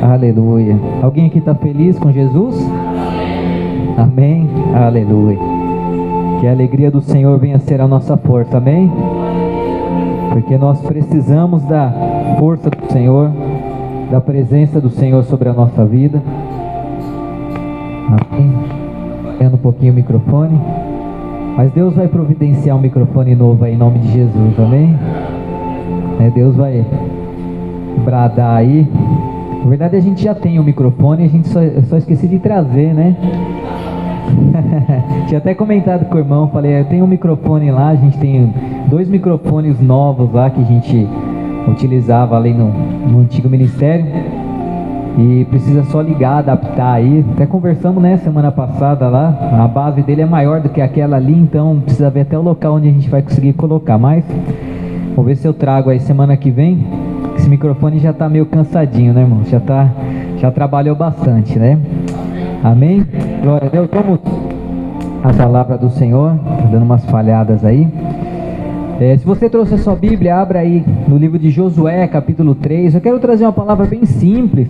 Aleluia. Alguém aqui está feliz com Jesus? Amém. Aleluia. Que a alegria do Senhor venha ser a nossa força. Amém. Porque nós precisamos da força do Senhor, da presença do Senhor sobre a nossa vida. Amém. Apertando um pouquinho o microfone. Mas Deus vai providenciar um microfone novo aí, em nome de Jesus. Amém. Deus vai bradar aí. Na verdade a gente já tem um microfone, a gente só esqueci de trazer, né? Tinha até comentado com o irmão, falei, eu tenho um microfone lá, a gente tem 2 microfones novos lá que a gente utilizava ali no antigo ministério. E precisa só ligar, adaptar aí. Até conversamos, né, semana passada lá. A base dele é maior do que aquela ali, então precisa ver até o local onde a gente vai conseguir colocar. Mas vou ver se eu trago aí semana que vem. Esse microfone já está meio cansadinho, né, irmão? Já trabalhou bastante, né? Amém? Glória a Deus. Vamos a palavra do Senhor. Tá dando umas falhadas aí. Se você trouxe a sua Bíblia, abra aí no livro de Josué, capítulo 3. Eu quero trazer uma palavra bem simples,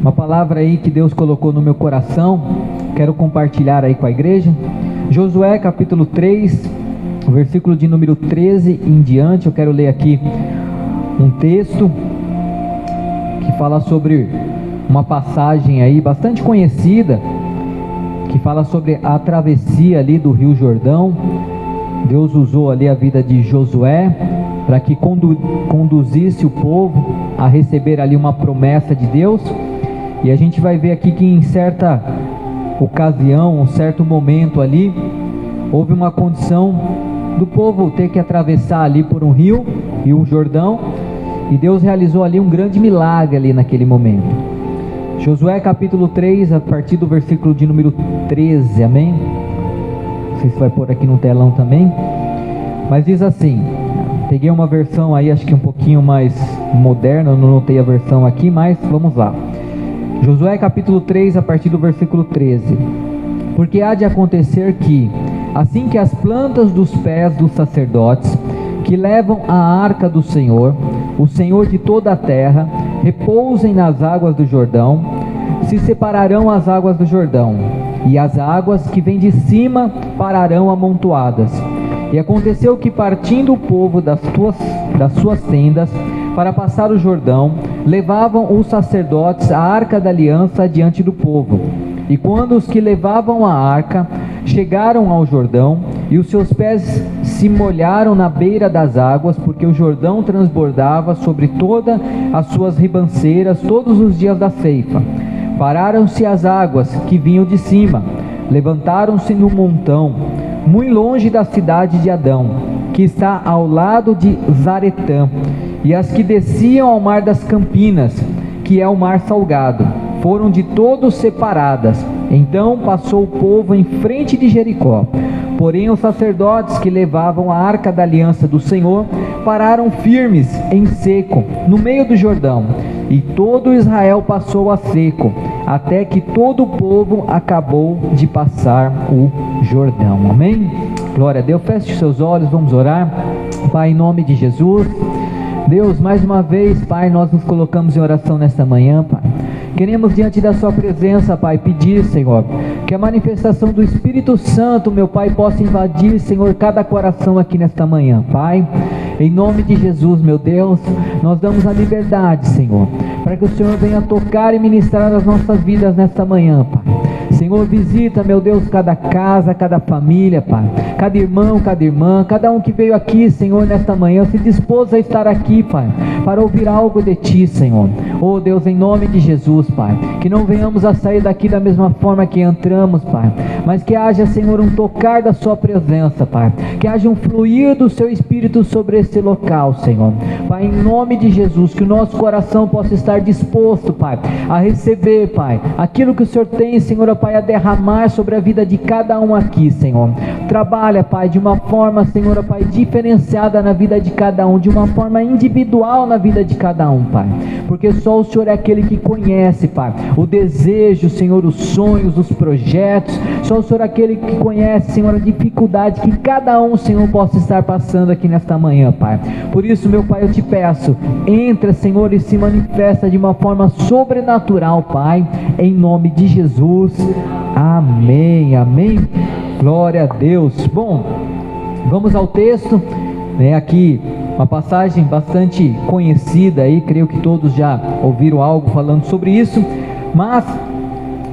uma palavra aí que Deus colocou no meu coração, quero compartilhar aí com a igreja. Josué, capítulo 3, versículo de número 13 em diante. Eu quero ler aqui um texto que fala sobre uma passagem aí bastante conhecida, que fala sobre a travessia ali do Rio Jordão. Deus usou ali a vida de Josué para que conduzisse o povo a receber ali uma promessa de Deus. E a gente vai ver aqui que em certa ocasião, um certo momento ali, houve uma condição do povo ter que atravessar ali por um rio, Rio Jordão, e Deus realizou ali um grande milagre ali naquele momento. Josué capítulo 3, a partir do versículo de número 13, amém? Não sei se vai pôr aqui no telão também, mas diz assim, peguei uma versão aí acho que um pouquinho mais moderna, eu não notei a versão aqui, mas vamos lá. Josué capítulo 3, a partir do versículo 13. Porque há de acontecer que, assim que as plantas dos pés dos sacerdotes, que levam a arca do Senhor, o Senhor de toda a terra, repousem nas águas do Jordão, se separarão as águas do Jordão, e as águas que vêm de cima pararão amontoadas. E aconteceu que, partindo o povo das suas tendas para passar o Jordão, levavam os sacerdotes a arca da aliança diante do povo. E quando os que levavam a arca chegaram ao Jordão, e os seus pés se molharam na beira das águas, porque o Jordão transbordava sobre todas as suas ribanceiras todos os dias da ceifa, pararam-se as águas que vinham de cima, levantaram-se no montão, muito longe da cidade de Adão, que está ao lado de Zaretã, e as que desciam ao mar das Campinas, que é o mar salgado, foram de todos separadas. Então passou o povo em frente de Jericó. Porém os sacerdotes que levavam a arca da aliança do Senhor pararam firmes em seco, no meio do Jordão, e todo Israel passou a seco, até que todo o povo acabou de passar o Jordão. Amém? Glória a Deus. Feche os seus olhos, vamos orar. Pai, em nome de Jesus, Deus, mais uma vez, Pai, nós nos colocamos em oração nesta manhã, Pai. Queremos diante da sua presença, Pai, pedir, Senhor, que a manifestação do Espírito Santo, meu Pai, possa invadir, Senhor, cada coração aqui nesta manhã, Pai. Em nome de Jesus, meu Deus, nós damos a liberdade, Senhor, para que o Senhor venha tocar e ministrar as nossas vidas nesta manhã, Pai. Senhor, visita, meu Deus, cada casa, cada família, Pai, cada irmão, cada irmã, cada um que veio aqui, Senhor, nesta manhã, se dispôs a estar aqui, Pai, para ouvir algo de Ti, Senhor. Oh Deus, em nome de Jesus, Pai, que não venhamos a sair daqui da mesma forma que entramos, Pai, mas que haja, Senhor, um tocar da Sua presença, Pai, que haja um fluir do Seu Espírito sobre esse local, Senhor. Pai, em nome de Jesus, que o nosso coração possa estar disposto, Pai, a receber, Pai, aquilo que o Senhor tem, Senhor, Pai, a derramar sobre a vida de cada um aqui, Senhor. Trabalha, Pai, de uma forma, Senhor, Pai, diferenciada na vida de cada um, de uma forma individual na vida de cada um, Pai, porque só o Senhor é aquele que conhece, Pai, o desejo, Senhor, os sonhos, os projetos. Só o Senhor é aquele que conhece, Senhor, a dificuldade que cada um, Senhor, possa estar passando aqui nesta manhã, Pai. Por isso, meu Pai, eu te peço, entra, Senhor, e se manifesta de uma forma sobrenatural, Pai, em nome de Jesus. Amém, amém. Glória a Deus. Bom, vamos ao texto, né? Aqui uma passagem bastante conhecida aí, creio que todos já ouviram algo falando sobre isso, mas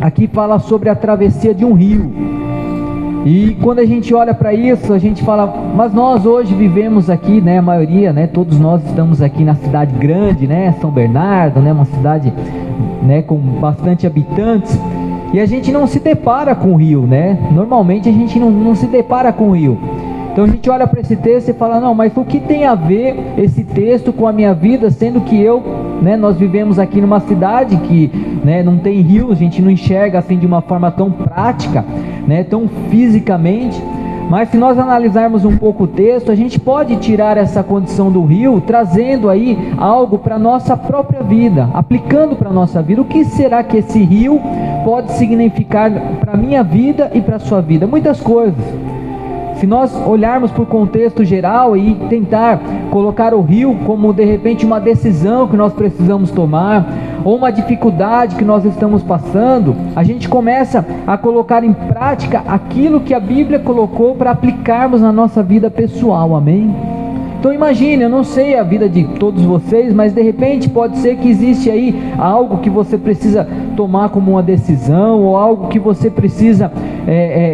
aqui fala sobre a travessia de um rio. E quando a gente olha para isso, a gente fala, mas nós hoje vivemos aqui, né, a maioria, né, todos nós estamos aqui na cidade grande, né, São Bernardo, né, uma cidade, né, com bastante habitantes, e a gente não se depara com o rio, né, normalmente a gente não se depara com o rio. Então a gente olha para esse texto e fala, não, mas o que tem a ver esse texto com a minha vida, sendo que eu, né, nós vivemos aqui numa cidade que, né, não tem rio, a gente não enxerga assim de uma forma tão prática, né, tão fisicamente. Mas se nós analisarmos um pouco o texto, a gente pode tirar essa condição do rio, trazendo aí algo para a nossa própria vida, aplicando para a nossa vida. O que será que esse rio pode significar para a minha vida e para a sua vida? Muitas coisas. Se nós olharmos para o contexto geral e tentar colocar o rio como de repente uma decisão que nós precisamos tomar, ou uma dificuldade que nós estamos passando, a gente começa a colocar em prática aquilo que a Bíblia colocou para aplicarmos na nossa vida pessoal, amém? Então imagine, eu não sei a vida de todos vocês, mas de repente pode ser que existe aí algo que você precisa tomar como uma decisão, ou algo que você precisa,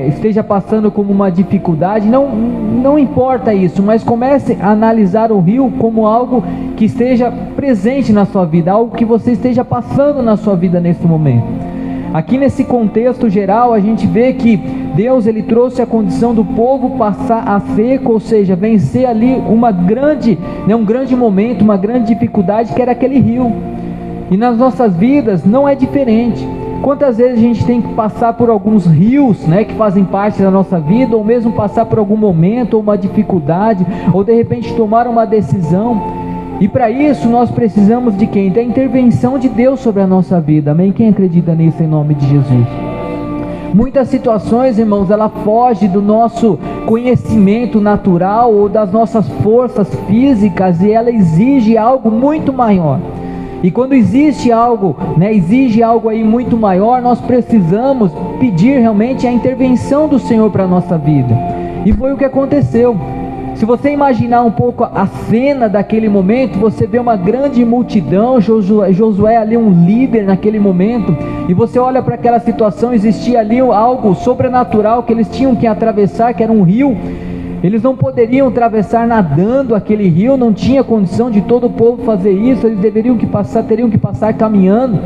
esteja passando como uma dificuldade. Não importa isso, mas comece a analisar o rio como algo que esteja presente na sua vida, algo que você esteja passando na sua vida nesse momento. Aqui nesse contexto geral, a gente vê que Deus, ele trouxe a condição do povo passar a seco, ou seja, vencer ali um grande momento, uma grande dificuldade, que era aquele rio. E nas nossas vidas não é diferente. Quantas vezes a gente tem que passar por alguns rios, né, que fazem parte da nossa vida, ou mesmo passar por algum momento, ou uma dificuldade, ou de repente tomar uma decisão. E para isso nós precisamos de quem? Da intervenção de Deus sobre a nossa vida, amém? Quem acredita nisso em nome de Jesus? Muitas situações, irmãos, ela foge do nosso conhecimento natural ou das nossas forças físicas, e ela exige algo muito maior. E quando existe algo, né, exige algo aí muito maior, nós precisamos pedir realmente a intervenção do Senhor para a nossa vida. E foi o que aconteceu. Se você imaginar um pouco a cena daquele momento, você vê uma grande multidão, Josué ali um líder naquele momento, e você olha para aquela situação, existia ali algo sobrenatural que eles tinham que atravessar, que era um rio. Eles não poderiam atravessar nadando aquele rio, não tinha condição de todo o povo fazer isso, eles teriam que passar caminhando,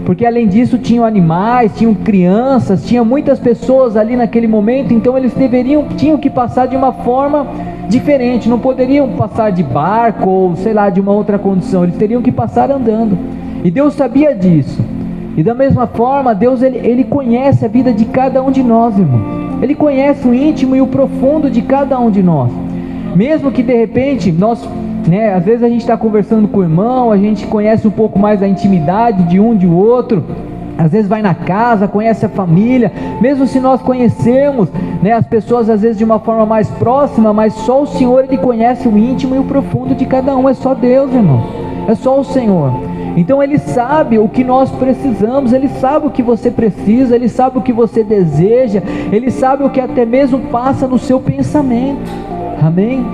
porque além disso tinham animais, tinham crianças, tinha muitas pessoas ali naquele momento, então eles tinham que passar de uma forma diferente, não poderiam passar de barco ou sei lá, de uma outra condição, eles teriam que passar andando, e Deus sabia disso. E da mesma forma, Deus ele conhece a vida de cada um de nós, irmão. Ele conhece o íntimo e o profundo de cada um de nós. Mesmo que de repente nós, né, às vezes a gente está conversando com o irmão, a gente conhece um pouco mais a intimidade de um de outro, às vezes vai na casa, conhece a família, mesmo se nós conhecermos, né, as pessoas às vezes de uma forma mais próxima, mas só o Senhor, ele conhece o íntimo e o profundo de cada um. É só Deus, irmão, é só o Senhor. Então ele sabe o que nós precisamos, ele sabe o que você precisa, ele sabe o que você deseja, ele sabe o que até mesmo passa no seu pensamento, amém?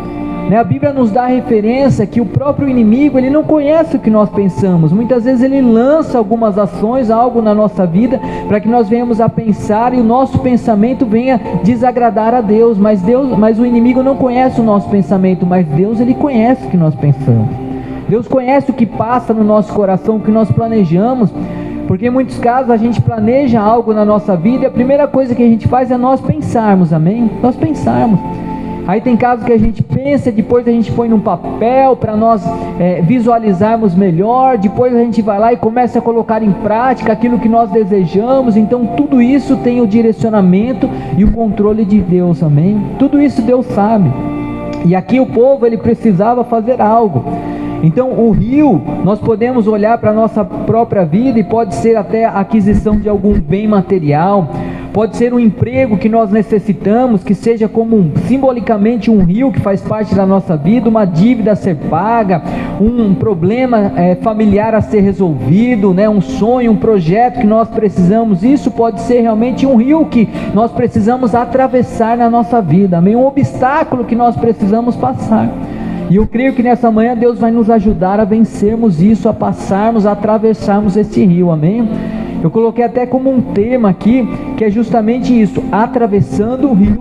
A Bíblia nos dá a referência que o próprio inimigo, ele não conhece o que nós pensamos. Muitas vezes ele lança algumas ações, algo na nossa vida, para que nós venhamos a pensar e o nosso pensamento venha desagradar a Deus. Mas o inimigo não conhece o nosso pensamento, mas Deus, ele conhece o que nós pensamos. Deus conhece o que passa no nosso coração, o que nós planejamos, porque em muitos casos a gente planeja algo na nossa vida e a primeira coisa que a gente faz é nós pensarmos, amém? Nós pensarmos. Aí tem casos que a gente pensa, depois a gente põe num papel para nós visualizarmos melhor, depois a gente vai lá e começa a colocar em prática aquilo que nós desejamos. Então tudo isso tem o direcionamento e o controle de Deus, amém? Tudo isso Deus sabe. E aqui o povo, ele precisava fazer algo. Então o rio, nós podemos olhar para a nossa própria vida e pode ser até a aquisição de algum bem material, pode ser um emprego que nós necessitamos, que seja como simbolicamente um rio que faz parte da nossa vida, uma dívida a ser paga, um problema familiar a ser resolvido, né? Um sonho, um projeto que nós precisamos. Isso pode ser realmente um rio que nós precisamos atravessar na nossa vida, amém? Um obstáculo que nós precisamos passar. E eu creio que nessa manhã Deus vai nos ajudar a vencermos isso, a passarmos, a atravessarmos esse rio, amém? Eu coloquei até como um tema aqui, que é justamente isso, atravessando o rio,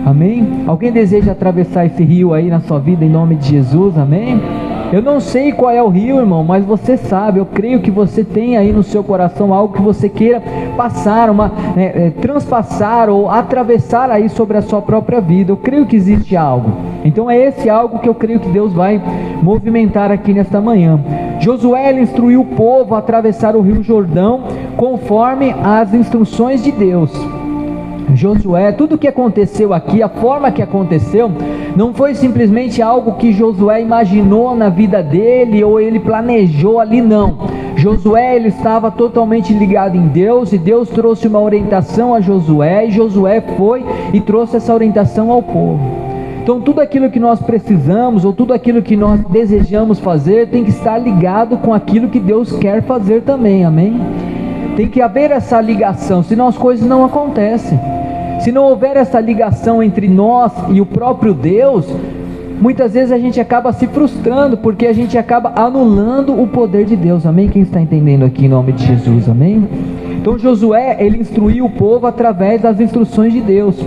amém? Alguém deseja atravessar esse rio aí na sua vida em nome de Jesus, amém? Eu não sei qual é o rio, irmão, mas você sabe, eu creio que você tem aí no seu coração algo que você queira passar, transpassar ou atravessar aí sobre a sua própria vida. Eu creio que existe algo. Então é esse algo que eu creio que Deus vai movimentar aqui nesta manhã. Josué instruiu o povo a atravessar o rio Jordão conforme as instruções de Deus. Josué, tudo o que aconteceu aqui, a forma que aconteceu, não foi simplesmente algo que Josué imaginou na vida dele ou ele planejou ali, não. Josué, ele estava totalmente ligado em Deus e Deus trouxe uma orientação a Josué e Josué foi e trouxe essa orientação ao povo. Então tudo aquilo que nós precisamos ou tudo aquilo que nós desejamos fazer tem que estar ligado com aquilo que Deus quer fazer também, amém? Tem que haver essa ligação, senão as coisas não acontecem. Se não houver essa ligação entre nós e o próprio Deus, muitas vezes a gente acaba se frustrando, porque a gente acaba anulando o poder de Deus, amém? Quem está entendendo aqui em nome de Jesus, amém? Então Josué, ele instruiu o povo através das instruções de Deus.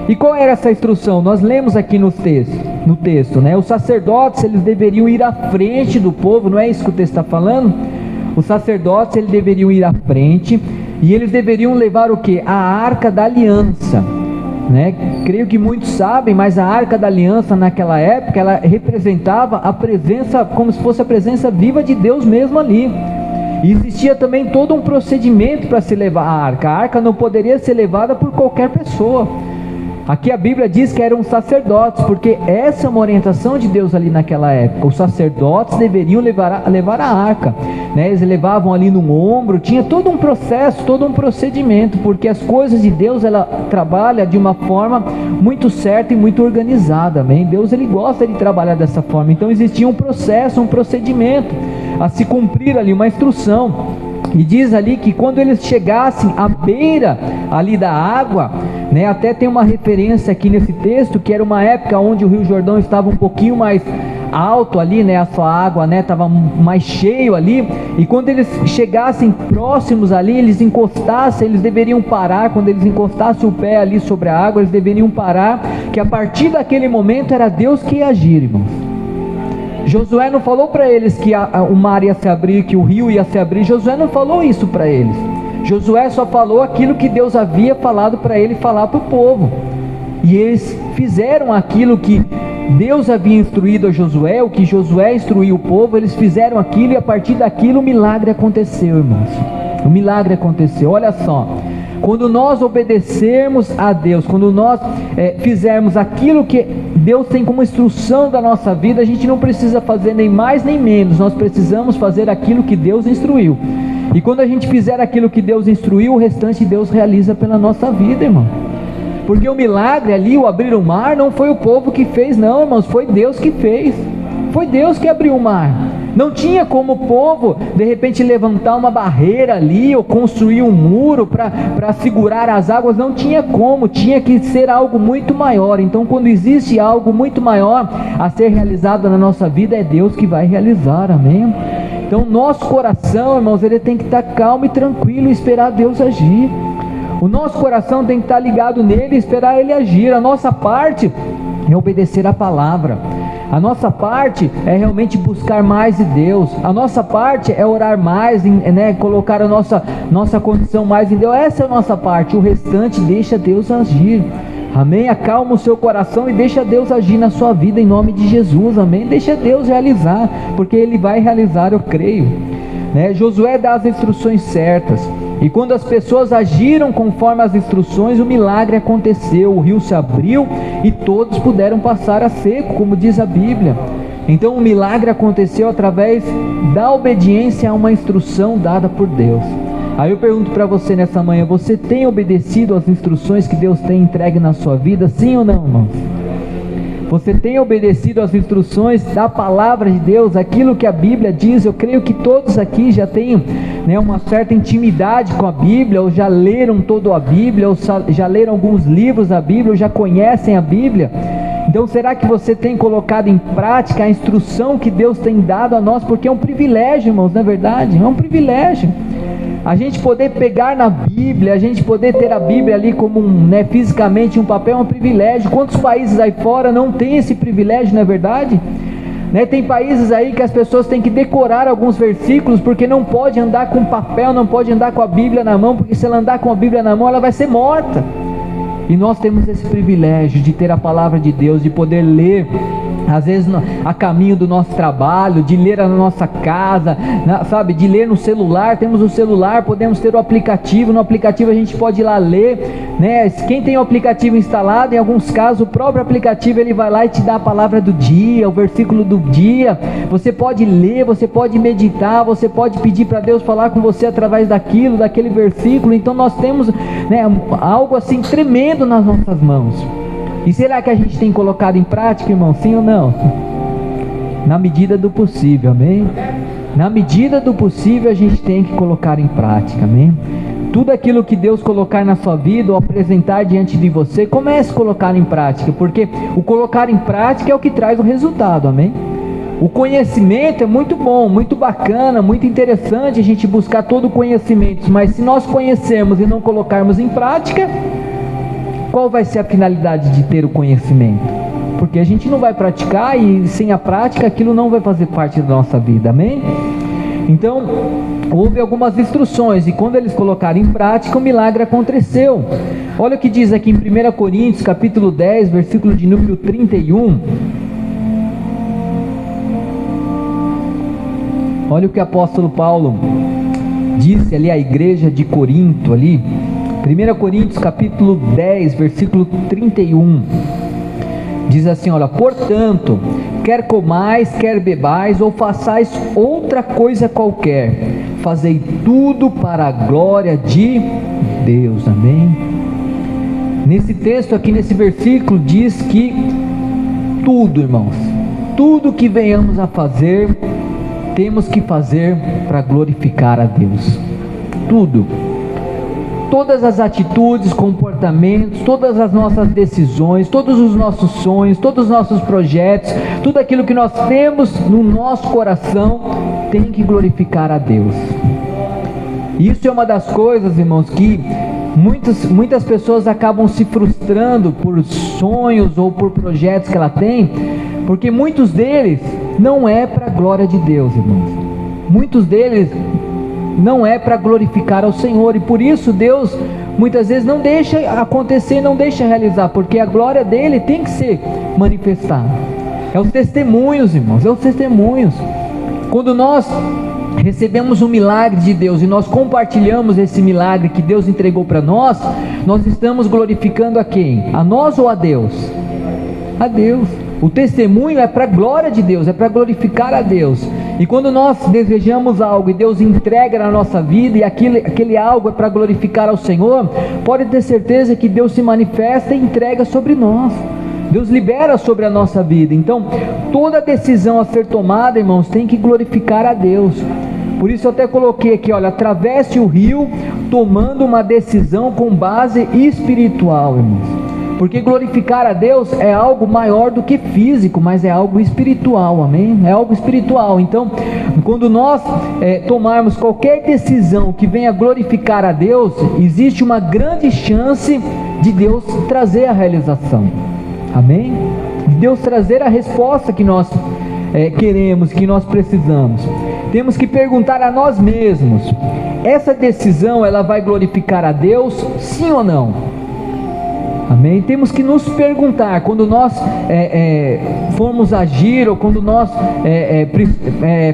E qual era essa instrução? Nós lemos aqui no texto, né? Os sacerdotes, eles deveriam ir à frente do povo, não é isso que o texto está falando? Os sacerdotes, eles deveriam ir à frente e eles deveriam levar o que? A Arca da Aliança, né? Creio que muitos sabem, mas a Arca da Aliança naquela época, ela representava a presença, como se fosse a presença viva de Deus mesmo ali. E existia também todo um procedimento para se levar a arca. A arca não poderia ser levada por qualquer pessoa. Aqui a Bíblia diz que eram sacerdotes, porque essa é uma orientação de Deus ali naquela época. Os sacerdotes deveriam levar a arca, né? Eles levavam ali no ombro, tinha todo um processo, todo um procedimento, porque as coisas de Deus, ela trabalha de uma forma muito certa e muito organizada, amém? Deus, ele gosta de trabalhar dessa forma. Então existia um processo, um procedimento a se cumprir ali, uma instrução. E diz ali que quando eles chegassem à beira ali da água, né, até tem uma referência aqui nesse texto, que era uma época onde o Rio Jordão estava um pouquinho mais alto ali, né, a sua água, né, estava mais cheio ali, e quando eles chegassem próximos ali, eles encostassem, eles deveriam parar, quando eles encostassem o pé ali sobre a água, eles deveriam parar, que a partir daquele momento era Deus que ia agir, irmãos. Josué não falou para eles que o mar ia se abrir, que o rio ia se abrir. Josué não falou isso para eles. Josué só falou aquilo que Deus havia falado para ele falar para o povo. E eles fizeram aquilo que Deus havia instruído a Josué, o que Josué instruiu o povo, eles fizeram aquilo e a partir daquilo o milagre aconteceu, irmãos. O milagre aconteceu, olha só. Quando nós obedecermos a Deus, quando nós fizermos aquilo que Deus tem como instrução da nossa vida, a gente não precisa fazer nem mais nem menos, nós precisamos fazer aquilo que Deus instruiu. E quando a gente fizer aquilo que Deus instruiu, o restante Deus realiza pela nossa vida, irmão. Porque o milagre ali, o abrir o mar, não foi o povo que fez, não, irmãos, foi Deus que fez. Foi Deus que abriu o mar. Não tinha como o povo de repente levantar uma barreira ali ou construir um muro para segurar as águas, não tinha como, tinha que ser algo muito maior. Então quando existe algo muito maior a ser realizado na nossa vida, é Deus que vai realizar, amém? Então nosso coração, irmãos, ele tem que estar calmo e tranquilo e esperar Deus agir. O nosso coração tem que estar ligado nele e esperar ele agir. A nossa parte é obedecer a palavra. A nossa parte é realmente buscar mais de Deus. A nossa parte é orar mais, né, colocar a nossa condição mais em Deus. Essa é a nossa parte. O restante deixa Deus agir. Amém? Acalma o seu coração e deixa Deus agir na sua vida em nome de Jesus, amém? Deixa Deus realizar, porque Ele vai realizar, eu creio, né? Josué dá as instruções certas, e quando as pessoas agiram conforme as instruções, o milagre aconteceu, o rio se abriu e todos puderam passar a seco, como diz a Bíblia. Então o milagre aconteceu através da obediência a uma instrução dada por Deus. Aí eu pergunto para você nessa manhã, você tem obedecido às instruções que Deus tem entregue na sua vida, sim ou não, irmãos? Você tem obedecido às instruções da palavra de Deus, aquilo que a Bíblia diz? Eu creio que todos aqui já têm, né, uma certa intimidade com a Bíblia, ou já leram toda a Bíblia, ou já leram alguns livros da Bíblia, ou já conhecem a Bíblia. Então será que você tem colocado em prática a instrução que Deus tem dado a nós? Porque é um privilégio, irmãos, não é verdade? É um privilégio a gente poder pegar na Bíblia, a gente poder ter a Bíblia ali como fisicamente um papel, é um privilégio. Quantos países aí fora não tem esse privilégio, não é verdade? Tem países aí que as pessoas têm que decorar alguns versículos, porque não pode andar com papel, não pode andar com a Bíblia na mão, porque se ela andar com a Bíblia na mão, ela vai ser morta. E nós temos esse privilégio de ter a palavra de Deus, de poder ler, às vezes a caminho do nosso trabalho, de ler na nossa casa, sabe, de ler no celular. Temos o celular, podemos ter o aplicativo, no aplicativo a gente pode ir lá ler, né? Quem tem o aplicativo instalado, em alguns casos o próprio aplicativo ele vai lá e te dá a palavra do dia, o versículo do dia. Você pode ler, você pode meditar, você pode pedir para Deus falar com você através daquele versículo. Então nós temos, né, algo assim tremendo nas nossas mãos. E será que a gente tem colocado em prática, irmão? Sim ou não? Na medida do possível, amém? Na medida do possível a gente tem que colocar em prática, amém? Tudo aquilo que Deus colocar na sua vida ou apresentar diante de você, comece a colocar em prática, porque o colocar em prática é o que traz o resultado, amém? O conhecimento é muito bom, muito bacana, muito interessante a gente buscar todo o conhecimento, mas se nós conhecermos e não colocarmos em prática, qual vai ser a finalidade de ter o conhecimento? Porque a gente não vai praticar, e sem a prática aquilo não vai fazer parte da nossa vida, amém? Então houve algumas instruções, e quando eles colocaram em prática, o milagre aconteceu. Olha o que diz aqui em 1 Coríntios capítulo 10, versículo de número 31. Olha o que o apóstolo Paulo disse ali à igreja de Corinto ali. 1 Coríntios capítulo 10, versículo 31, diz assim, olha: portanto, quer comais, quer bebais, ou façais outra coisa qualquer, fazei tudo para a glória de Deus, amém? Nesse texto aqui, nesse versículo, diz que tudo, irmãos, tudo que venhamos a fazer, temos que fazer para glorificar a Deus, tudo. Todas as atitudes, comportamentos, todas as nossas decisões, todos os nossos sonhos, todos os nossos projetos, tudo aquilo que nós temos no nosso coração tem que glorificar a Deus. Isso é uma das coisas, irmãos, que muitas pessoas acabam se frustrando por sonhos ou por projetos que ela tem, porque muitos deles não é para a glória de Deus, irmãos. Muitos deles não é para glorificar ao Senhor, e por isso Deus muitas vezes não deixa acontecer, não deixa realizar, porque a glória dele tem que ser manifestada. É os testemunhos, irmãos, é os testemunhos. Quando nós recebemos um milagre de Deus e nós compartilhamos esse milagre que Deus entregou para nós, nós estamos glorificando a quem? A nós ou a Deus? A Deus. O testemunho é para a glória de Deus, é para glorificar a Deus. E quando nós desejamos algo e Deus entrega na nossa vida, e aquele algo é para glorificar ao Senhor, pode ter certeza que Deus se manifesta e entrega sobre nós. Deus libera sobre a nossa vida. Então toda decisão a ser tomada, irmãos, tem que glorificar a Deus. Por isso eu até coloquei aqui, olha: atravesse o rio tomando uma decisão com base espiritual, irmãos. Porque glorificar a Deus é algo maior do que físico, mas é algo espiritual, amém? É algo espiritual. Então, quando nós tomarmos qualquer decisão que venha glorificar a Deus, existe uma grande chance de Deus trazer a realização, amém? De Deus trazer a resposta que nós queremos, que nós precisamos. Temos que perguntar a nós mesmos: essa decisão ela vai glorificar a Deus, sim ou não? Amém? Temos que nos perguntar, quando nós formos agir, ou quando nós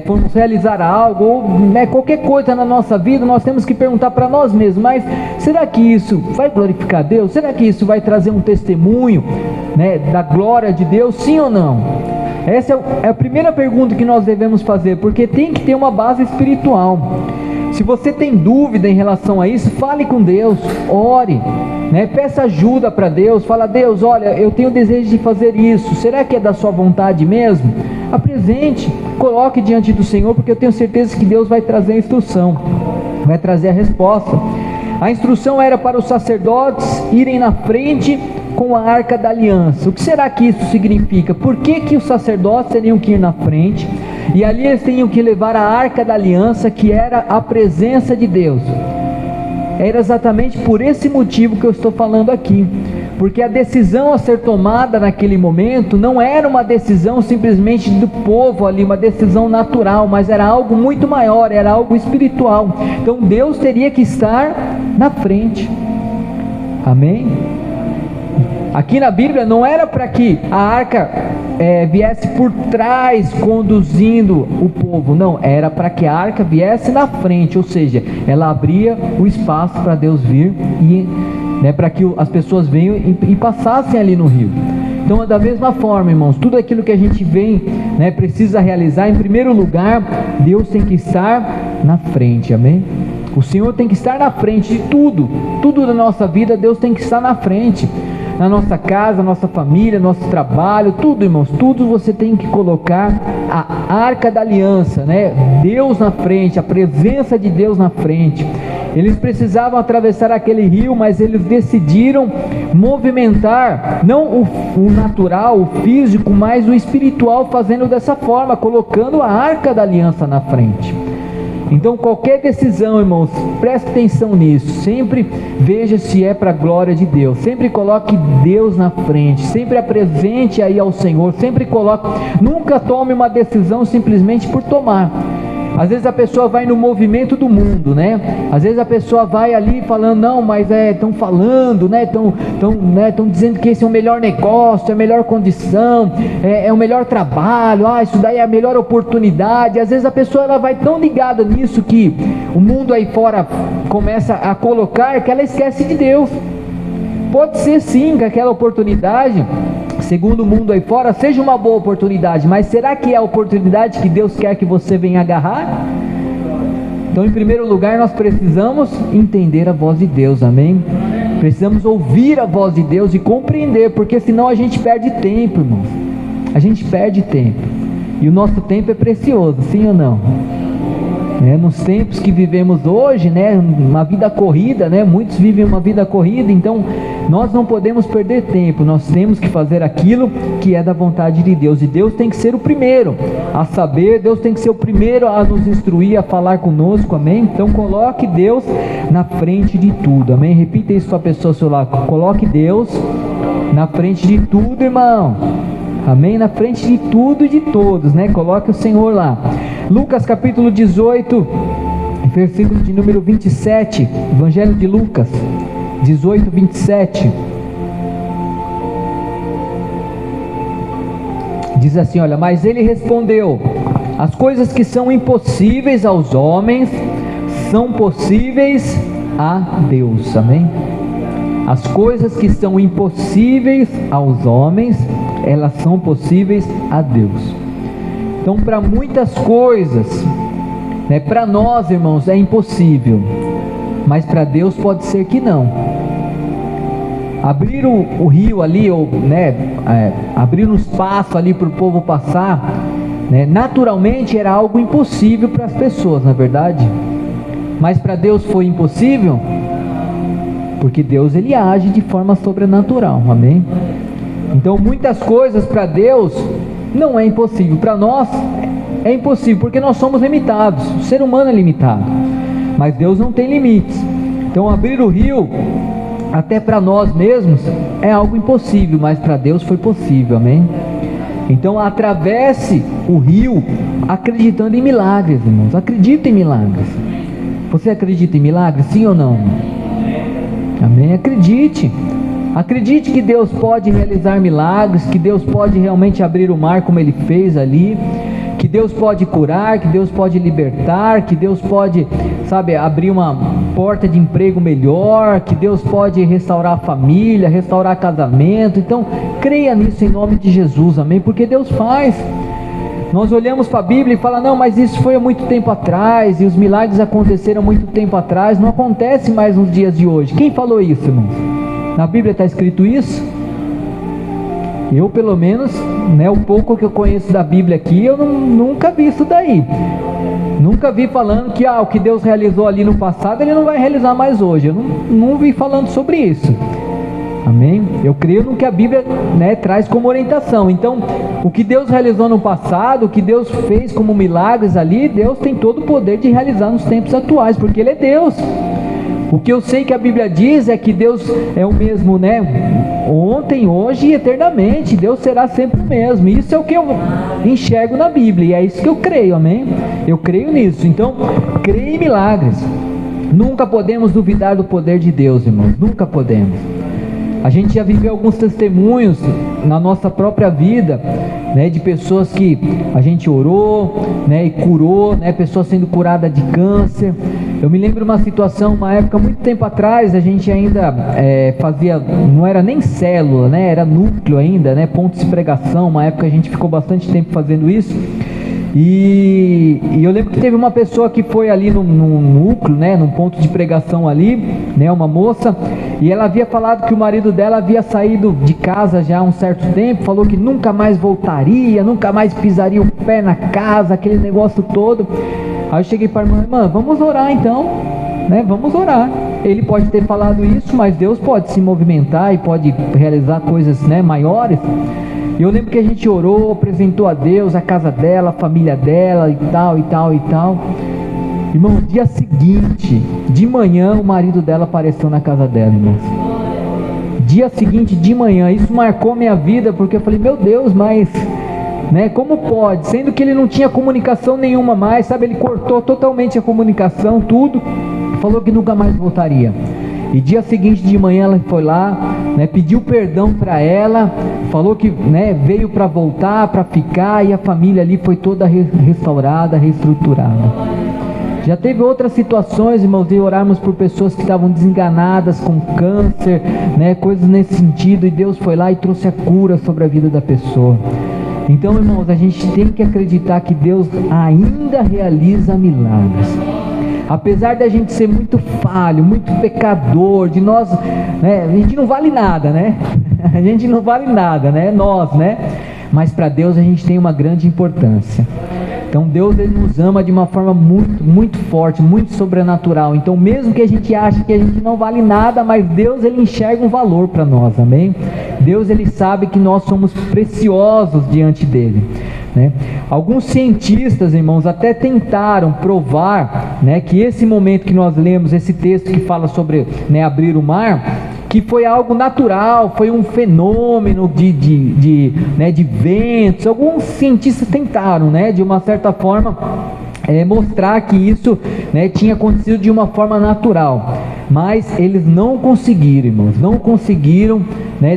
formos realizar algo, ou qualquer coisa na nossa vida, nós temos que perguntar para nós mesmos: mas será que isso vai glorificar a Deus? Será que isso vai trazer um testemunho, da glória de Deus? Sim ou não? Essa é a primeira pergunta que nós devemos fazer, porque tem que ter uma base espiritual. Se você tem dúvida em relação a isso, fale com Deus, ore, peça ajuda para Deus. Fala: Deus, olha, eu tenho desejo de fazer isso, será que é da sua vontade mesmo? Apresente, coloque diante do Senhor, porque eu tenho certeza que Deus vai trazer a instrução, vai trazer a resposta. A instrução era para os sacerdotes irem na frente com a Arca da Aliança. O que será que isso significa? Por que os sacerdotes teriam que ir na frente? E ali eles tinham que levar a Arca da Aliança, que era a presença de Deus. Era exatamente por esse motivo que eu estou falando aqui, porque a decisão a ser tomada naquele momento não era uma decisão simplesmente do povo ali, uma decisão natural, mas era algo muito maior, era algo espiritual. Então Deus teria que estar na frente. Amém? Aqui na Bíblia não era para que a arca viesse por trás conduzindo o povo, não, era para que a arca viesse na frente, ou seja, ela abria o espaço para Deus vir e para que as pessoas venham e passassem ali no rio. Então, da mesma forma, irmãos, tudo aquilo que a gente vem, precisa realizar, em primeiro lugar, Deus tem que estar na frente, amém? O Senhor tem que estar na frente de tudo, tudo da nossa vida. Deus tem que estar na frente, na nossa casa, nossa família, nosso trabalho, tudo, irmãos, tudo você tem que colocar a Arca da Aliança, Deus na frente, a presença de Deus na frente. Eles precisavam atravessar aquele rio, mas eles decidiram movimentar, não o natural, o físico, mas o espiritual, fazendo dessa forma, colocando a Arca da Aliança na frente. Então qualquer decisão, irmãos, preste atenção nisso, sempre veja se é para a glória de Deus, sempre coloque Deus na frente, sempre apresente aí ao Senhor, sempre coloque, nunca tome uma decisão simplesmente por tomar. Às vezes a pessoa vai no movimento do mundo, às vezes a pessoa vai ali falando: não, mas estão falando, estão dizendo que esse é o melhor negócio, é a melhor condição, é o melhor trabalho, isso daí é a melhor oportunidade. Às vezes a pessoa ela vai tão ligada nisso que o mundo aí fora começa a colocar, que ela esquece de Deus. Pode ser sim que aquela oportunidade, segundo o mundo aí fora, seja uma boa oportunidade, mas será que é a oportunidade que Deus quer que você venha agarrar? Então, em primeiro lugar, nós precisamos entender a voz de Deus, amém? Precisamos ouvir a voz de Deus e compreender, porque senão a gente perde tempo, irmãos. A gente perde tempo, e o nosso tempo é precioso, sim ou não? Nos tempos que vivemos hoje, uma vida corrida, muitos vivem uma vida corrida, então nós não podemos perder tempo, nós temos que fazer aquilo que é da vontade de Deus, e Deus tem que ser o primeiro a saber, Deus tem que ser o primeiro a nos instruir, a falar conosco, amém? Então coloque Deus na frente de tudo, amém? Repita isso para a pessoa ao seu lado: coloque Deus na frente de tudo, irmão. Amém? Na frente de tudo e de todos, Coloque o Senhor lá. Lucas capítulo 18, versículo de número 27, Evangelho de Lucas 18, 27. Diz assim, olha: mas ele respondeu: as coisas que são impossíveis aos homens são possíveis a Deus. Amém? As coisas que são impossíveis aos homens, elas são possíveis a Deus. Então, para muitas coisas, para nós, irmãos, é impossível, mas para Deus pode ser que não. Abrir o rio ali, ou abrir um espaço ali para o povo passar, naturalmente era algo impossível para as pessoas, na verdade. Mas para Deus foi impossível, porque Deus ele age de forma sobrenatural, amém? Então muitas coisas para Deus não é impossível, para nós é impossível, porque nós somos limitados, o ser humano é limitado, mas Deus não tem limites. Então abrir o rio, até para nós mesmos, é algo impossível, mas para Deus foi possível, amém? Então atravesse o rio acreditando em milagres, irmãos, acredita em milagres. Você acredita em milagres, sim ou não? Amém? Acredite. Acredite que Deus pode realizar milagres, que Deus pode realmente abrir o mar como Ele fez ali, que Deus pode curar, que Deus pode libertar, que Deus pode, abrir uma porta de emprego melhor, que Deus pode restaurar a família, restaurar casamento. Então, creia nisso em nome de Jesus, amém? Porque Deus faz. Nós olhamos para a Bíblia e falamos, não, mas isso foi há muito tempo atrás, e os milagres aconteceram há muito tempo atrás, não acontece mais nos dias de hoje. Quem falou isso, irmãos? Na Bíblia está escrito isso? Eu, pelo menos, o pouco que eu conheço da Bíblia aqui, eu nunca vi isso daí. Nunca vi falando que o que Deus realizou ali no passado, Ele não vai realizar mais hoje. Eu não vi falando sobre isso. Amém? Eu creio no que a Bíblia traz como orientação. Então, o que Deus realizou no passado, o que Deus fez como milagres ali, Deus tem todo o poder de realizar nos tempos atuais, porque Ele é Deus. O que eu sei que a Bíblia diz é que Deus é o mesmo, ontem, hoje e eternamente. Deus será sempre o mesmo. Isso é o que eu enxergo na Bíblia, e é isso que eu creio, amém? Eu creio nisso. Então, creia em milagres. Nunca podemos duvidar do poder de Deus, irmãos. Nunca podemos. A gente já viveu alguns testemunhos na nossa própria vida, de pessoas que a gente orou, e curou, pessoas sendo curadas de câncer. Eu me lembro de uma situação, uma época, muito tempo atrás, a gente ainda fazia, não era nem célula, era núcleo ainda, pontos de pregação. Uma época a gente ficou bastante tempo fazendo isso. E eu lembro que teve uma pessoa que foi ali num núcleo, num ponto de pregação ali, uma moça, e ela havia falado que o marido dela havia saído de casa já há um certo tempo, falou que nunca mais voltaria, nunca mais pisaria o pé na casa, aquele negócio todo. Aí eu cheguei para a irmã, vamos orar então, vamos orar. Ele pode ter falado isso, mas Deus pode se movimentar e pode realizar coisas maiores. E eu lembro que a gente orou, apresentou a Deus a casa dela, a família dela e tal, e tal, e tal. Irmão, dia seguinte, de manhã, o marido dela apareceu na casa dela, irmãos. Dia seguinte, de manhã, isso marcou minha vida, porque eu falei, meu Deus, mas, como pode? Sendo que ele não tinha comunicação nenhuma mais, ele cortou totalmente a comunicação, tudo, falou que nunca mais voltaria. E dia seguinte de manhã ela foi lá, pediu perdão para ela, falou que veio para voltar, para ficar, e a família ali foi toda restaurada, reestruturada. Já teve outras situações, irmãos, de orarmos por pessoas que estavam desenganadas com câncer, coisas nesse sentido, e Deus foi lá e trouxe a cura sobre a vida da pessoa. Então, irmãos, a gente tem que acreditar que Deus ainda realiza milagres. Apesar da gente ser muito falho, muito pecador, de nós, a gente não vale nada, a gente não vale nada, nós, mas para Deus a gente tem uma grande importância. Então Deus, Ele nos ama de uma forma muito, muito forte, muito sobrenatural. Então mesmo que a gente ache que a gente não vale nada, mas Deus, Ele enxerga um valor para nós, amém? Deus, Ele sabe que nós somos preciosos diante dEle. Alguns cientistas, irmãos, até tentaram provar, que esse momento que nós lemos, esse texto que fala sobre abrir o mar, que foi algo natural, foi um fenômeno de ventos. Alguns cientistas tentaram, de uma certa forma, mostrar que isso tinha acontecido de uma forma natural, mas eles não conseguiram, irmãos, não conseguiram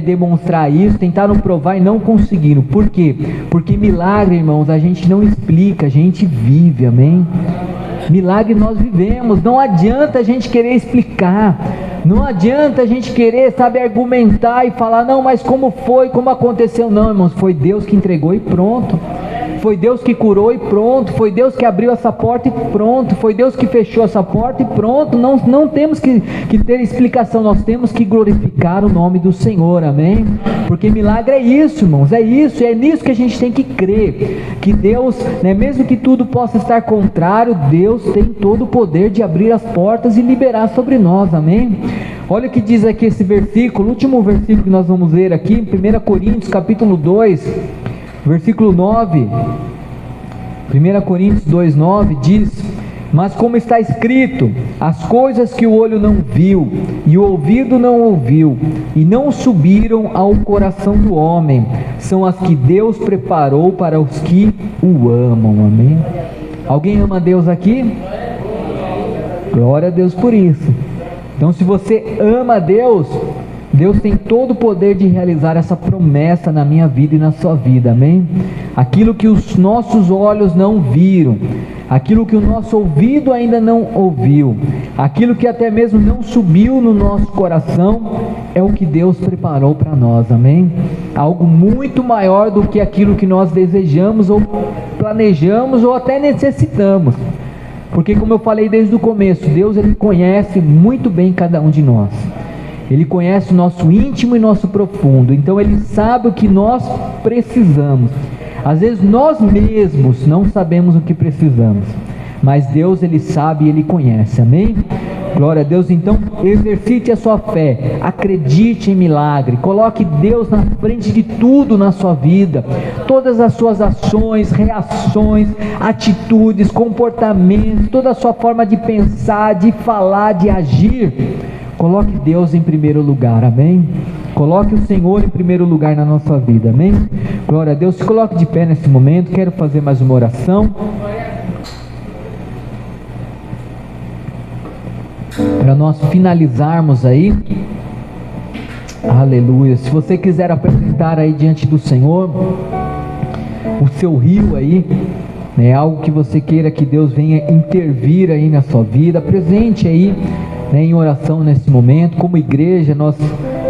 demonstrar isso, tentaram provar e não conseguiram. Por quê? Porque milagre, irmãos, a gente não explica, a gente vive, amém? Milagre nós vivemos, não adianta a gente querer explicar, não adianta a gente querer, argumentar e falar, não, mas como foi, como aconteceu? Não, irmãos, foi Deus que entregou e pronto. Foi Deus que curou e pronto, foi Deus que abriu essa porta e pronto, foi Deus que fechou essa porta e pronto. Não temos que ter explicação, nós temos que glorificar o nome do Senhor, amém? Porque milagre é isso, irmãos, é nisso que a gente tem que crer, que Deus, mesmo que tudo possa estar contrário, Deus tem todo o poder de abrir as portas e liberar sobre nós, amém? Olha o que diz aqui esse versículo, o último versículo que nós vamos ler aqui, em 1 Coríntios capítulo 2, versículo 9, 1 Coríntios 2,9 diz: mas como está escrito, as coisas que o olho não viu, e o ouvido não ouviu, e não subiram ao coração do homem, são as que Deus preparou para os que o amam, amém? Alguém ama Deus aqui? Glória a Deus por isso. Então se você ama Deus, Deus tem todo o poder de realizar essa promessa na minha vida e na sua vida, amém? Aquilo que os nossos olhos não viram, aquilo que o nosso ouvido ainda não ouviu, aquilo que até mesmo não subiu no nosso coração, é o que Deus preparou para nós, amém? Algo muito maior do que aquilo que nós desejamos ou planejamos ou até necessitamos, porque como eu falei desde o começo, Deus ele conhece muito bem cada um de nós. Ele conhece o nosso íntimo e nosso profundo, então Ele sabe o que nós precisamos. Às vezes nós mesmos não sabemos o que precisamos, mas Deus Ele sabe e Ele conhece, amém? Glória a Deus. Então exercite a sua fé, acredite em milagre, coloque Deus na frente de tudo na sua vida, todas as suas ações, reações, atitudes, comportamentos, toda a sua forma de pensar, de falar, de agir. Coloque Deus em primeiro lugar, amém? Coloque o Senhor em primeiro lugar na nossa vida, amém? Glória a Deus. Se coloque de pé nesse momento, quero fazer mais uma oração. Para nós finalizarmos aí. Aleluia. Se você quiser apresentar aí diante do Senhor o seu rio aí, né, algo que você queira que Deus venha intervir aí na sua vida, apresente aí, né, em oração nesse momento. Como igreja nós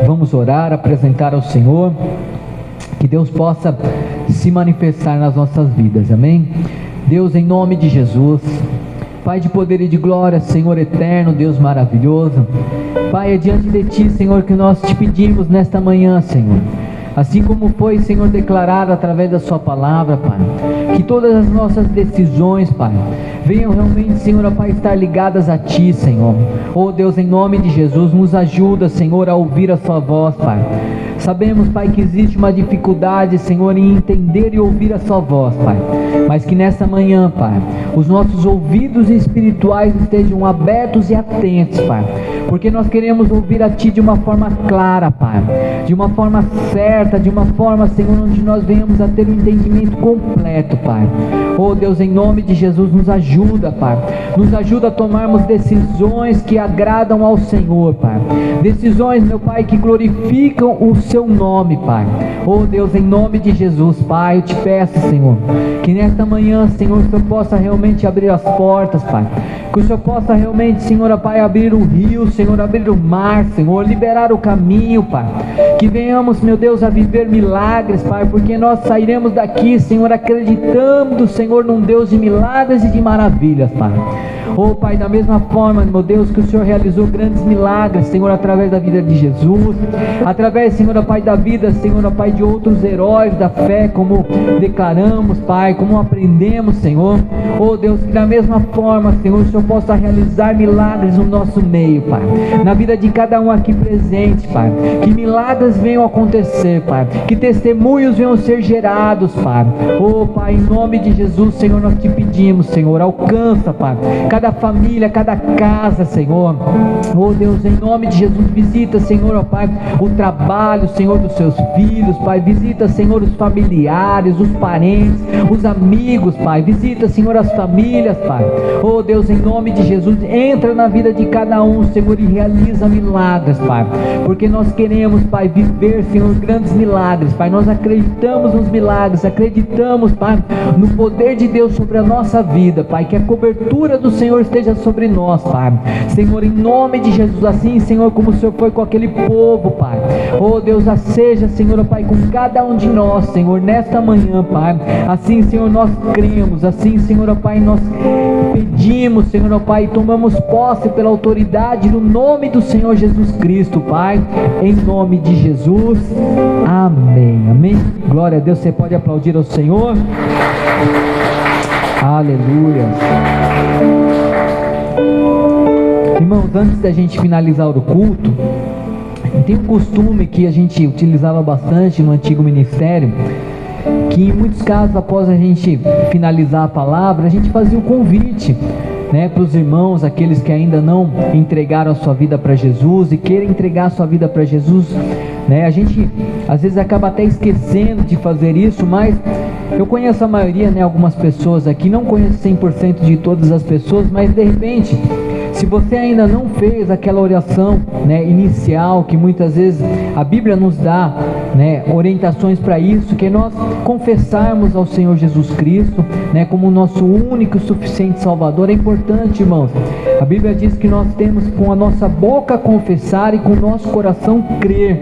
vamos orar, apresentar ao Senhor, que Deus possa se manifestar nas nossas vidas, amém? Deus, em nome de Jesus, Pai de poder e de glória, Senhor eterno, Deus maravilhoso, Pai, é diante de Ti, Senhor, que nós te pedimos nesta manhã, Senhor, assim como foi, Senhor, declarado através da sua palavra, Pai, que todas as nossas decisões, Pai, venham realmente, Senhor, ó Pai, estar ligadas a Ti, Senhor. Oh Deus, em nome de Jesus, nos ajuda, Senhor, a ouvir a sua voz, Pai. Sabemos, Pai, que existe uma dificuldade, Senhor, em entender e ouvir a sua voz, Pai, mas que nessa manhã, Pai, os nossos ouvidos espirituais estejam abertos e atentos, Pai, porque nós queremos ouvir a Ti de uma forma clara, Pai, de uma forma certa, de uma forma, Senhor, onde nós venhamos a ter um entendimento completo, Pai. Oh Deus, em nome de Jesus, nos ajuda, Pai, nos ajuda a tomarmos decisões que agradam ao Senhor, Pai, decisões, meu Pai, que glorificam o Seu nome, Pai. Oh Deus, em nome de Jesus, Pai, eu te peço, Senhor, que nesta manhã, Senhor, o Senhor possa realmente abrir as portas, Pai, que o Senhor possa realmente, Senhor, Pai, abrir o rio, Senhor, abrir o mar, Senhor, liberar o caminho, Pai, que venhamos, meu Deus, a viver milagres, Pai, porque nós sairemos daqui, Senhor, acreditando, Senhor, num Deus de milagres e de maravilhas, Pai. Oh Pai, da mesma forma, meu Deus, que o Senhor realizou grandes milagres, Senhor, através da vida de Jesus, através, Senhor, Pai, da vida, Senhor, Pai, de outros heróis da fé, como declaramos, Pai, como aprendemos, Senhor. Oh Deus, que da mesma forma, Senhor, o Senhor possa realizar milagres no nosso meio, Pai, na vida de cada um aqui presente, Pai, que milagres venham acontecer, Pai, que testemunhos venham ser gerados, Pai. Oh Pai, em nome de Jesus, Senhor, nós te pedimos, Senhor, alcança, Pai, cada família, cada casa, Senhor. Oh Deus, em nome de Jesus, visita, Senhor, ó Pai, o trabalho, Senhor, dos seus filhos, Pai, visita, Senhor, os familiares, os parentes, os amigos, Pai, visita, Senhor, as famílias, Pai. Oh Deus, em nome de Jesus, entra na vida de cada um, Senhor, e realiza milagres, Pai, porque nós queremos, Pai, viver, Senhor, grandes milagres, Pai, nós acreditamos nos milagres, acreditamos, Pai, no poder de Deus sobre a nossa vida, Pai, que a cobertura do Senhor esteja sobre nós, Pai, Senhor, em nome de Jesus, assim, Senhor, como o Senhor foi com aquele povo, Pai. Oh Deus, seja, Senhor, Pai, com cada um de nós, Senhor, nesta manhã, Pai, assim, Senhor, nós cremos, assim, Senhor, Pai, nós pedimos, Senhor, Pai, e tomamos posse pela autoridade no nome do Senhor Jesus Cristo, Pai, em nome de Jesus, amém, amém. Glória a Deus. Você pode aplaudir ao Senhor. Aleluia. Irmãos, antes da gente finalizar o culto, tem um costume que a gente utilizava bastante no antigo ministério, que em muitos casos, após a gente finalizar a palavra, a gente fazia o convite, né, para os irmãos, aqueles que ainda não entregaram a sua vida para Jesus e querem entregar a sua vida para Jesus, né, a gente às vezes acaba até esquecendo de fazer isso, mas eu conheço a maioria, né, algumas pessoas aqui, não conheço 100% de todas as pessoas, mas de repente, Se você ainda não fez aquela oração, né, inicial, que muitas vezes a Bíblia nos dá, né, orientações para isso, que é nós confessarmos ao Senhor Jesus Cristo, né, como o nosso único e suficiente Salvador. É importante, irmãos. A Bíblia diz que nós temos com a nossa boca confessar e com o nosso coração crer.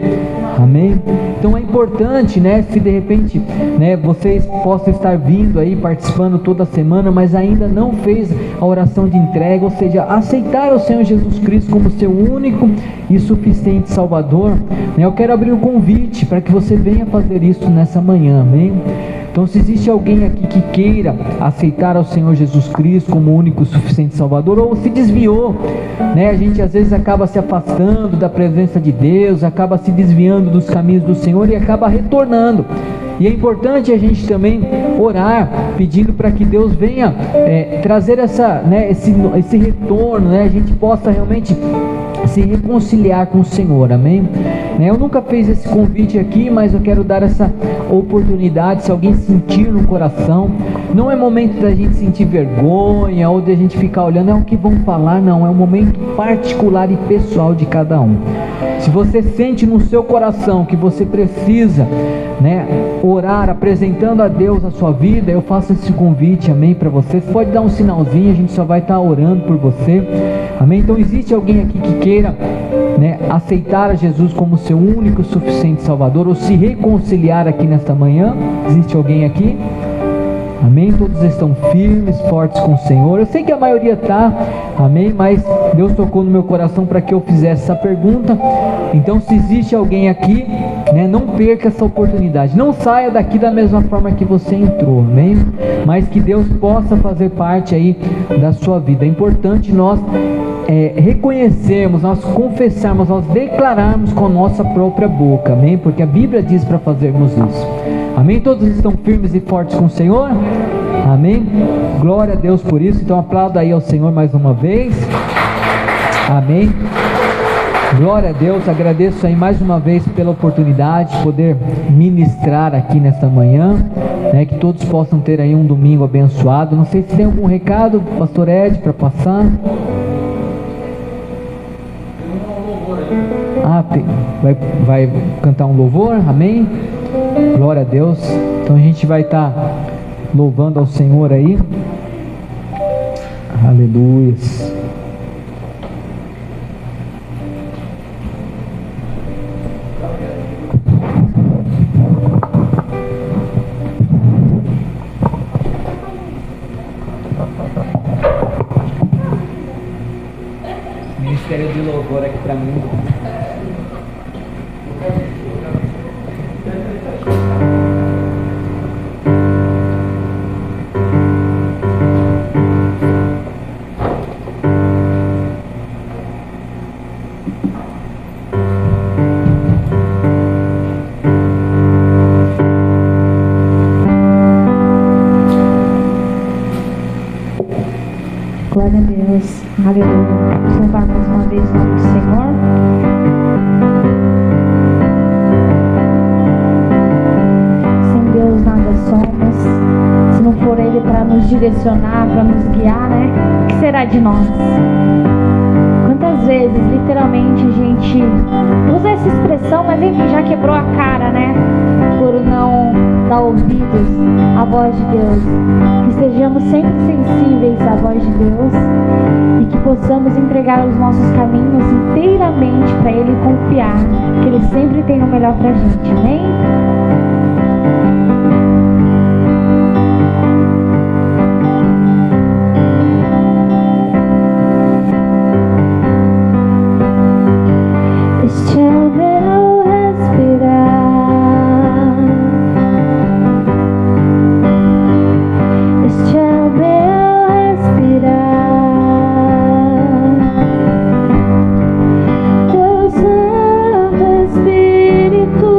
Amém? Então é importante, né, se de repente, né, vocês possam estar vindo aí, participando toda semana, mas ainda não fez a oração de entrega, ou seja, aceitar o Senhor Jesus Cristo como seu único e suficiente Salvador, né, eu quero abrir um convite para que você venha fazer isso nessa manhã, amém? Então, se existe alguém aqui que queira aceitar ao Senhor Jesus Cristo como o único e suficiente Salvador, ou se desviou, né? A gente às vezes acaba se afastando da presença de Deus, acaba se desviando dos caminhos do Senhor e acaba retornando. E é importante a gente também orar, pedindo para que Deus venha trazer esse retorno, né? A gente possa realmente se reconciliar com o Senhor, amém? Eu nunca fiz esse convite aqui, mas eu quero dar essa oportunidade, se alguém sentir no coração. Não é momento da gente sentir vergonha, ou de a gente ficar olhando, o que vão falar, não, é um momento particular e pessoal de cada um. Se você sente no seu coração que você precisa, né, orar, apresentando a Deus a sua vida, eu faço esse convite, amém, para você. Você pode dar um sinalzinho, a gente só vai estar orando por você, amém? Então existe alguém aqui que queira, né, aceitar a Jesus como seu único e suficiente Salvador, ou se reconciliar aqui nesta manhã? Existe alguém aqui? Amém? Todos estão firmes, fortes com o Senhor. Eu sei que a maioria está, amém? Mas Deus tocou no meu coração para que eu fizesse essa pergunta. Então, se existe alguém aqui, né, não perca essa oportunidade. Não saia daqui da mesma forma que você entrou, amém? Mas que Deus possa fazer parte aí da sua vida. É importante nós reconhecermos, nós confessarmos, nós declararmos com a nossa própria boca, amém? Porque a Bíblia diz para fazermos isso. Amém? Todos estão firmes e fortes com o Senhor? Amém? Glória a Deus por isso. Então aplauda aí ao Senhor mais uma vez. Amém? Glória a Deus. Agradeço aí mais uma vez pela oportunidade de poder ministrar aqui nesta manhã, né? Que todos possam ter aí um domingo abençoado. Não sei se tem algum recado, pastor Ed, para passar. Vai cantar um louvor, amém? Glória a Deus. Então a gente vai estar louvando ao Senhor aí. Aleluia. Ministério de louvor aqui para mim. Glória a Deus, aleluia. Vamos louvar mais uma vez o nome do Senhor. Sem Deus nada somos. Se não for Ele para nos direcionar, para nos guiar, né? O que será de nós? Quantas vezes, literalmente, a gente usa essa expressão, mas enfim, já quebrou a cara, né? Por não dar ouvidos à voz de Deus. Que estejamos sempre sensíveis à voz de Deus e que possamos entregar os nossos caminhos inteiramente para Ele e confiar que Ele sempre tem o melhor para a gente. Amém? Este é o meu respirar, este é o meu respirar. Teu Santo Espírito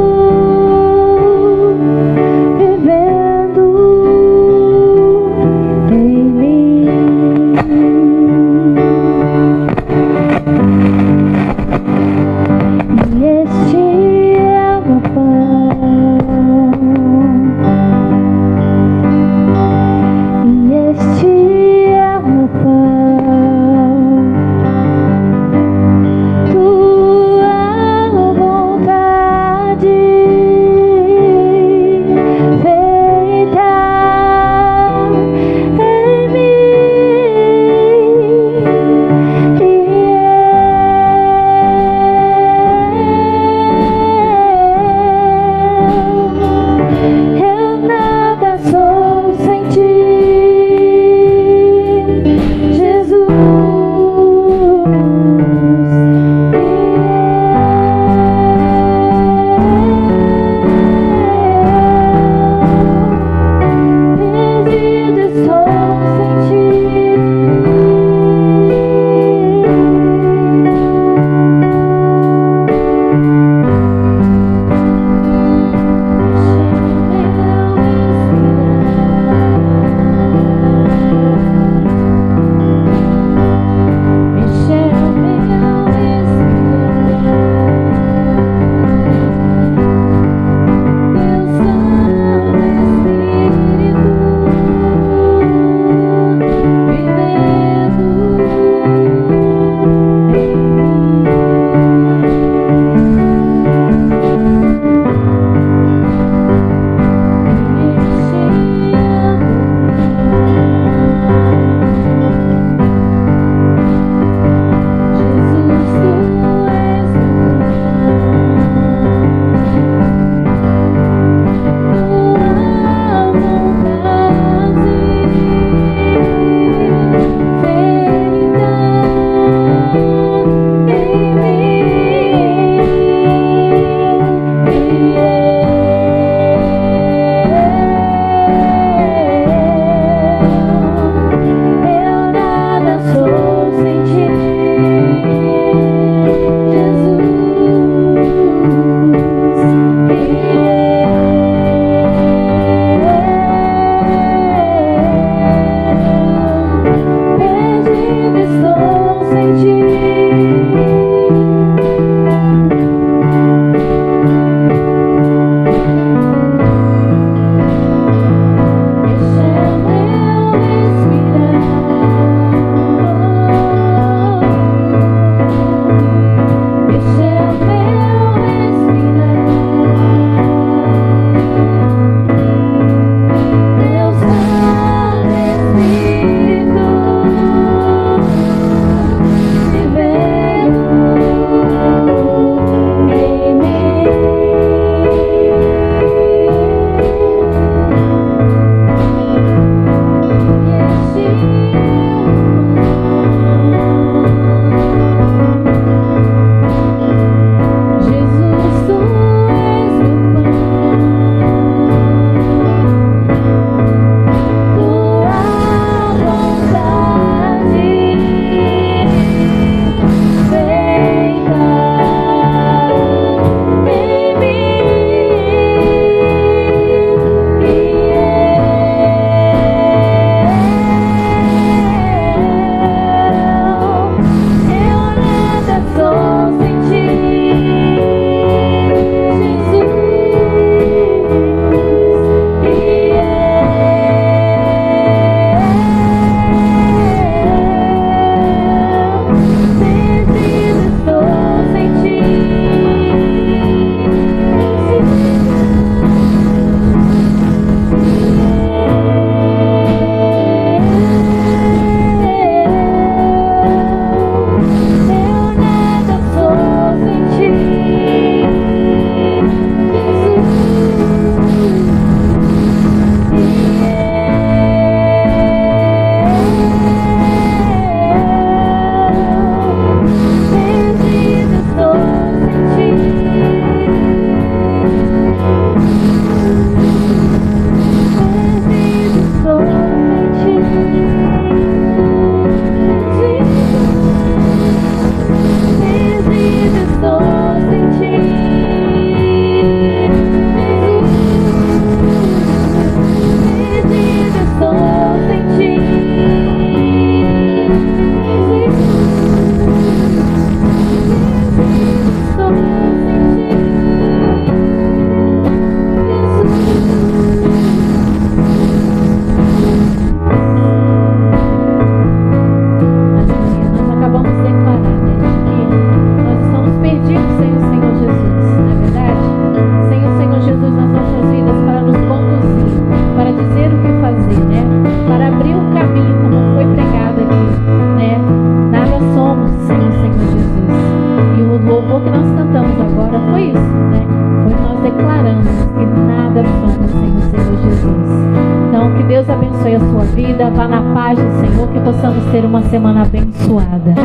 vida vá na paz do Senhor, que possamos ter uma semana abençoada.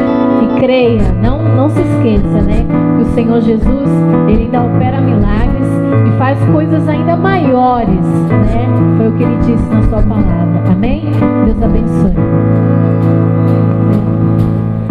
E creia, não se esqueça, né? Que o Senhor Jesus, Ele ainda opera milagres e faz coisas ainda maiores, né? Foi o que Ele disse na sua palavra. Amém? Deus abençoe.